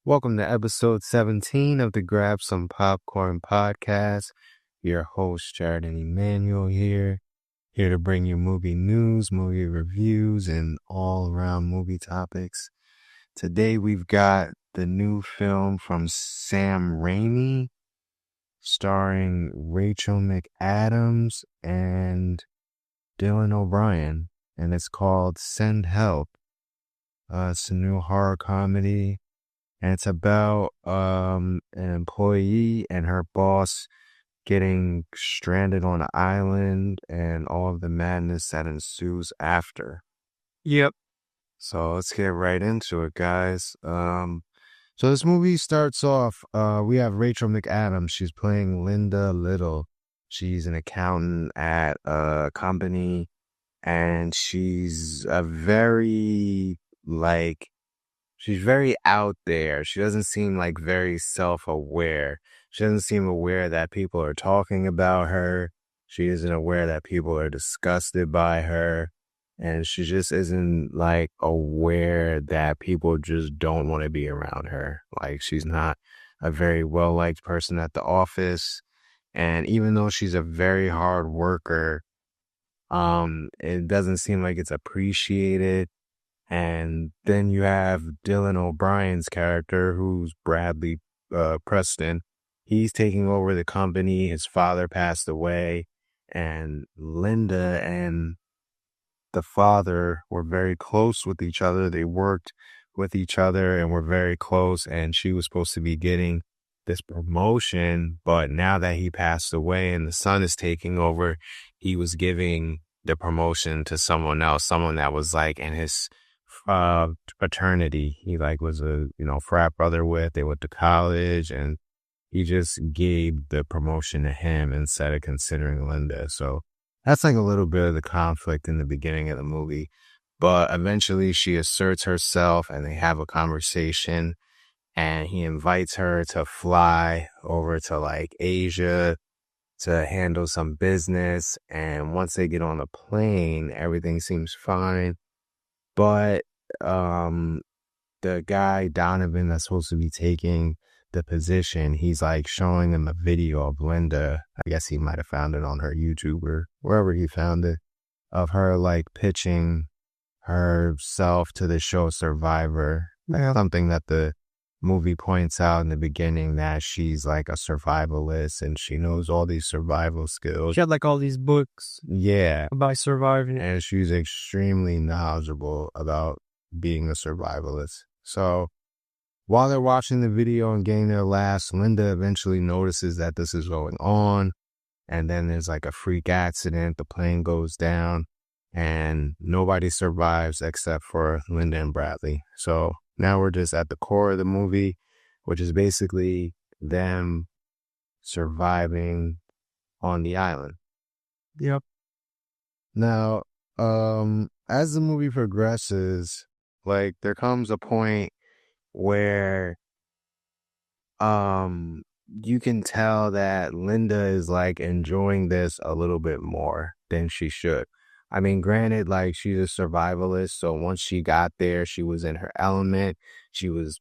Welcome to episode 17 of the Grab Some Popcorn podcast. Your host, Jared and Emmanuel here to bring you movie news, movie reviews, and all-around movie topics. Today we've got the new film from Sam Raimi, starring Rachel McAdams and Dylan O'Brien, and it's called Send Help. It's a new horror comedy. And it's about an employee and her boss getting stranded on an island and all of the madness that ensues after. Yep. So let's get right into it, guys. So this movie starts off, we have Rachel McAdams. She's playing Linda Little. She's an accountant at a company, and she's she's very out there. She doesn't seem like very self-aware. She doesn't seem aware that people are talking about her. She isn't aware that people are disgusted by her. And she just isn't like aware that people just don't want to be around her. Like, she's not a very well-liked person at the office. And even though she's a very hard worker, it doesn't seem like it's appreciated. And then you have Dylan O'Brien's character, who's Bradley Preston. He's taking over the company. His father passed away, and Linda and the father were very close with each other. They worked with each other and were very close, and she was supposed to be getting this promotion, but now that he passed away and the son is taking over, he was giving the promotion to someone else, someone that was like in his fraternity. He was a frat brother with. They went to college, and he just gave the promotion to him instead of considering Linda. So that's like a little bit of the conflict in the beginning of the movie, but eventually she asserts herself and they have a conversation, and he invites her to fly over to Asia to handle some business. And once they get on the plane, everything seems fine. But the guy, Donovan, that's supposed to be taking the position, he's showing him a video of Linda. I guess he might have found it on her YouTube or wherever he found it, of her pitching herself to the show Survivor. Something that the movie points out in the beginning, that she's a survivalist and she knows all these survival skills. She had all these books. Yeah. About surviving. And she's extremely knowledgeable about being a survivalist. So while they're watching the video and getting their laughs, Linda eventually notices that this is going on. And then there's a freak accident. The plane goes down and nobody survives except for Linda and Bradley. So now we're just at the core of the movie, which is basically them surviving on the island. Yep. Now, as the movie progresses, there comes a point where you can tell that Linda is enjoying this a little bit more than she should. I mean, granted, she's a survivalist, so once she got there, she was in her element. She was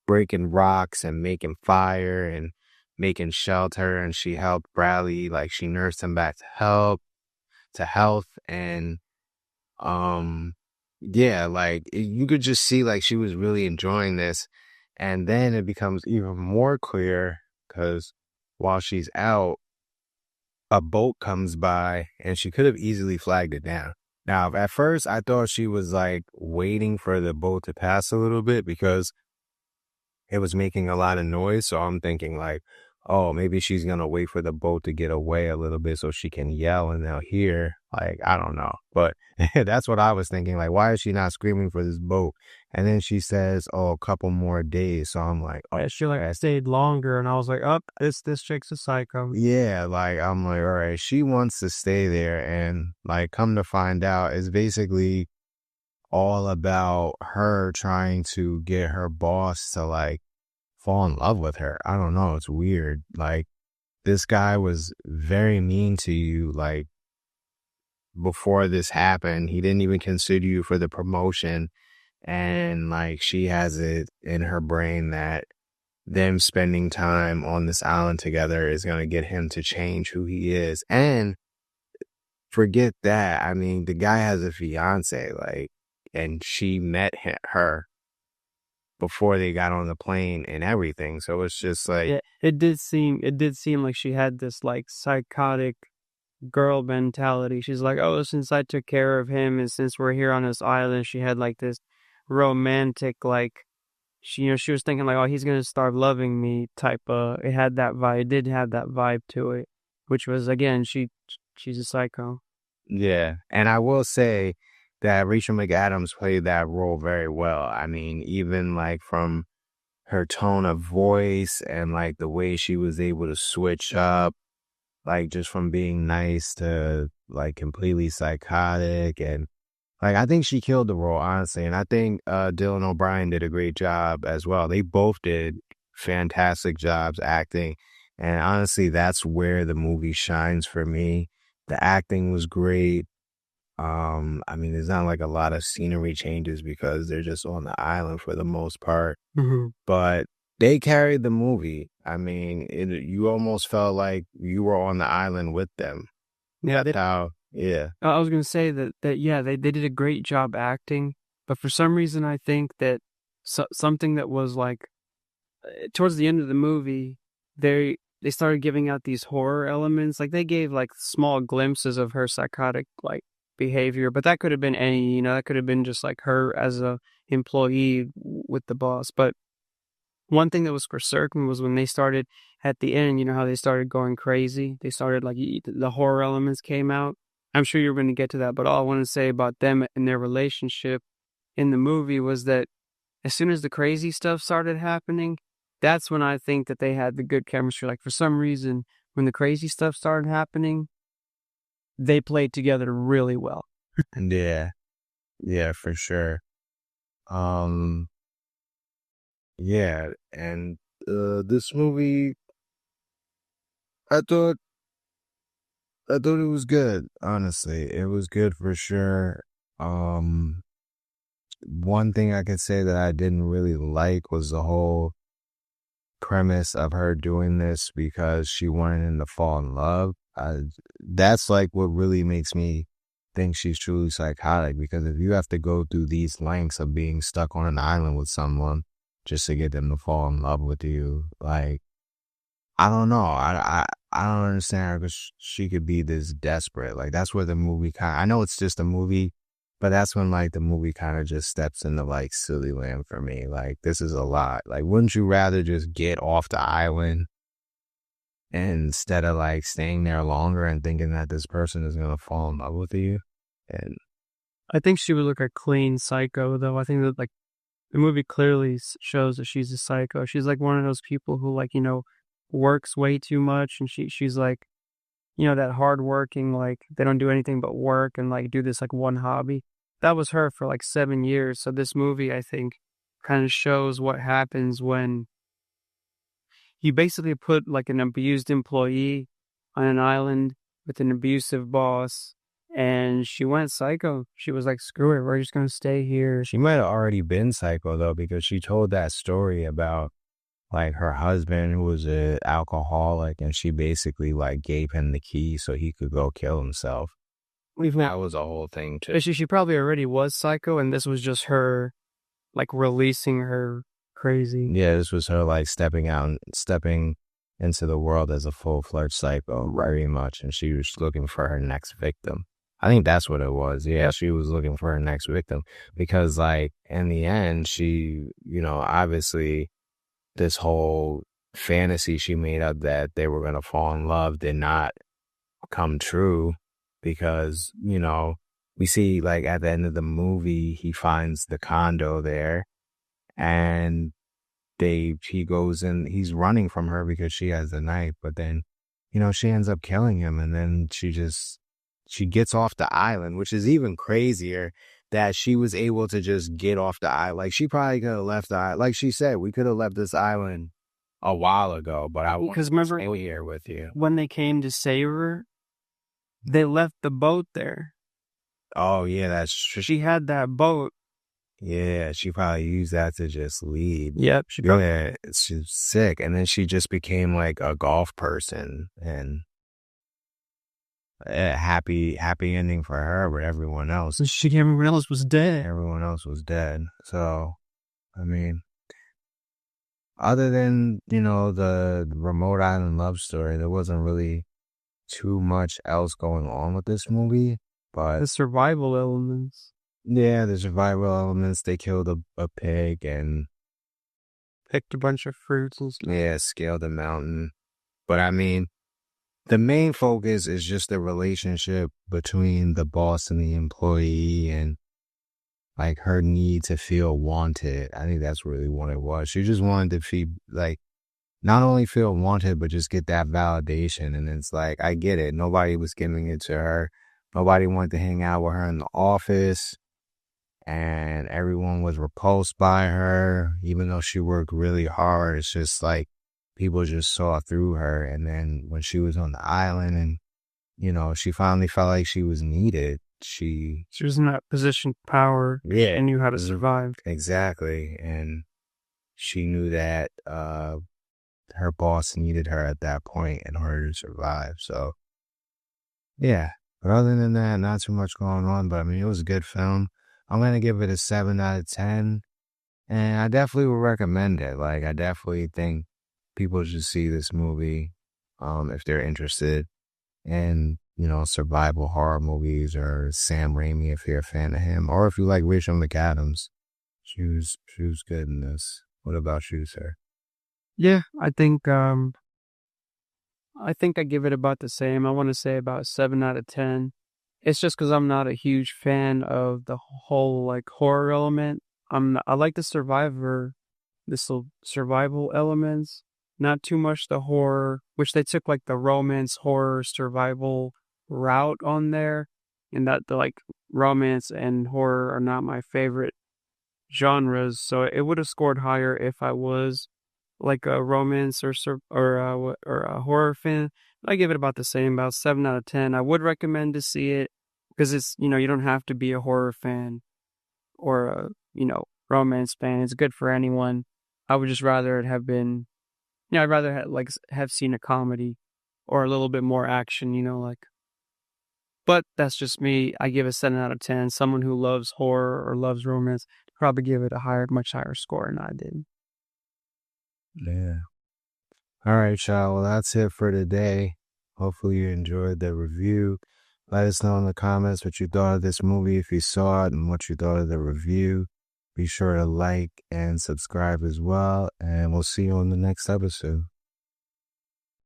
breaking rocks and making fire and making shelter, and she helped Bradley. She nursed him back to health, and you could just see she was really enjoying this. And then it becomes even more clear because while she's out, a boat comes by and she could have easily flagged it down. Now, at first I thought she was waiting for the boat to pass a little bit because it was making a lot of noise. So I'm thinking oh, maybe she's going to wait for the boat to get away a little bit so she can yell and they'll hear. I don't know. But that's what I was thinking. Why is she not screaming for this boat? And then she says, oh, a couple more days. So I'm oh, she stayed longer. And I was this chick's a psycho. Yeah, I'm all right, she wants to stay there. And come to find out, it's basically all about her trying to get her boss to fall in love with her. I don't know. It's weird. This guy was very mean to you. Before this happened, he didn't even consider you for the promotion. And like she has it in her brain that them spending time on this island together is going to get him to change who he is. And forget that. I mean, the guy has a fiance, like, and she met her before they got on the plane and everything. So it's just like, Yeah, it did seem like she had this like psychotic girl mentality. She's like, oh, since I took care of him and since we're here on this island, she had like this romantic like she was thinking like, oh, he's gonna start loving me type it had that vibe. It did have that vibe to it, which was again, she's a psycho. yeah. And I will say that Rachel McAdams played that role very well. I mean, even like from her tone of voice and like the way she was able to switch up, like just from being nice to like completely psychotic. And like, I think she killed the role, honestly. And I think Dylan O'Brien did a great job as well. They both did fantastic jobs acting. And honestly, that's where the movie shines for me. The acting was great. I mean, there's not like a lot of scenery changes because they're just on the island for the most part, Mm-hmm. but they carried the movie. I mean, you almost felt like you were on the island with them. Yeah, That's how, yeah. I was gonna say that yeah, they did a great job acting, but for some reason I think that something that was like towards the end of the movie, they started giving out these horror elements. Like they gave like small glimpses of her psychotic like behavior, but that could have been any, that could have been just like her as a employee with the boss. But one thing that was for certain was when they started at the end, how they started going crazy. They started like the horror elements came out. I'm sure you're going to get to that, but all I want to say about them and their relationship in the movie was that as soon as the crazy stuff started happening, that's when I think that they had the good chemistry. Like for some reason, when the crazy stuff started happening, they played together really well. Yeah. Yeah, for sure. Um, yeah. And this movie, I thought, I thought it was good, honestly. It was good for sure. Um, One thing I could say that I didn't really like was the whole premise of her doing this because she wanted him to fall in love. That's like what really makes me think she's truly psychotic, because if you have to go through these lengths of being stuck on an island with someone just to get them to fall in love with you, like, I don't know. I don't understand her because she could be this desperate. Like, that's where the movie I know it's just a movie, but that's when like the movie kind of just steps into like silly land for me. Like, this is a lot. Like, wouldn't you rather just get off the island instead of like staying there longer and thinking that this person is going to fall in love with you? And I think she would look a clean psycho, though. I think that like the movie clearly shows that she's a psycho. She's like one of those people who like works way too much, and she's like that hardworking, like they don't do anything but work and like do this like one hobby. That was her for like 7 years. So this movie, I think, kind of shows what happens when you basically put like an abused employee on an island with an abusive boss, and she went psycho. She was like, screw it, we're just gonna stay here. she might have already been psycho though, because she told that story about like her husband who was an alcoholic, and she basically like gave him the key so he could go kill himself. That was a whole thing too. She probably already was psycho, and this was just her like releasing her crazy. Yeah, this was her like stepping into the world as a full-fledged psycho, very much, and she was looking for her next victim. I think that's what it was. Yeah, she was looking for her next victim because like in the end, she, obviously this whole fantasy she made up that they were going to fall in love did not come true, because, we see like at the end of the movie, he finds the condo there, and he goes and he's running from her because she has the knife, but then, she ends up killing him, and then she gets off the island, which is even crazier that she was able to just get off the island. Like, she probably could have left the island. Like she said, we could have left this island a while ago, but I want Because to remember stay here with you. when they came to save her, they left the boat there. Oh yeah, that's true. She had that boat, Yeah, she probably used that to just leave. Yep, she probably. Yeah, she's sick. And then she just became like a golf person and a happy ending for her, but Everyone else was dead. everyone else was dead. So, I mean, other than, the remote island love story, there wasn't really too much else going on with this movie. But The survival elements. yeah, the survival elements, they killed a pig and Picked a bunch of fruits and stuff. yeah, scaled a mountain. But I mean, the main focus is just the relationship between the boss and the employee and like her need to feel wanted. I think that's really what it was. She just wanted to feel like not only feel wanted, but just get that validation. And it's like, I get it. Nobody was giving it to her. Nobody wanted to hang out with her in the office. And everyone was repulsed by her, even though she worked really hard. It's just like people just saw through her. And then when she was on the island and, she finally felt like she was needed, she was in that position of power. Yeah. And knew how to survive. Exactly. And she knew that her boss needed her at that point in order to survive. So, yeah. But other than that, not too much going on. But I mean, it was a good film. I'm going to give it a 7 out of 10. And I definitely would recommend it. Like, I definitely think people should see this movie if they're interested in, survival horror movies, or Sam Raimi if you're a fan of him, or if you like Rachel McAdams. She was good in this. What about you, sir? Yeah, I think I give it about the same. I want to say about 7 out of 10. It's just because I'm not a huge fan of the whole like horror element. I like the survival elements, not too much the horror, which they took like the romance, horror, survival route on there, and that the like romance and horror are not my favorite genres. So it would have scored higher if I was like a romance or a horror fan. I give it about the same, about 7 out of 10. I would recommend to see it because it's, you don't have to be a horror fan or a, romance fan. It's good for anyone. I would just rather it have been, I'd rather have seen a comedy or a little bit more action, like. But that's just me. I give it 7 out of 10. Someone who loves horror or loves romance probably give it a much higher score than I did. Yeah. All right, y'all. Well, that's it for today. Hopefully you enjoyed the review. Let us know in the comments what you thought of this movie, if you saw it, and what you thought of the review. Be sure to like and subscribe as well, and we'll see you on the next episode.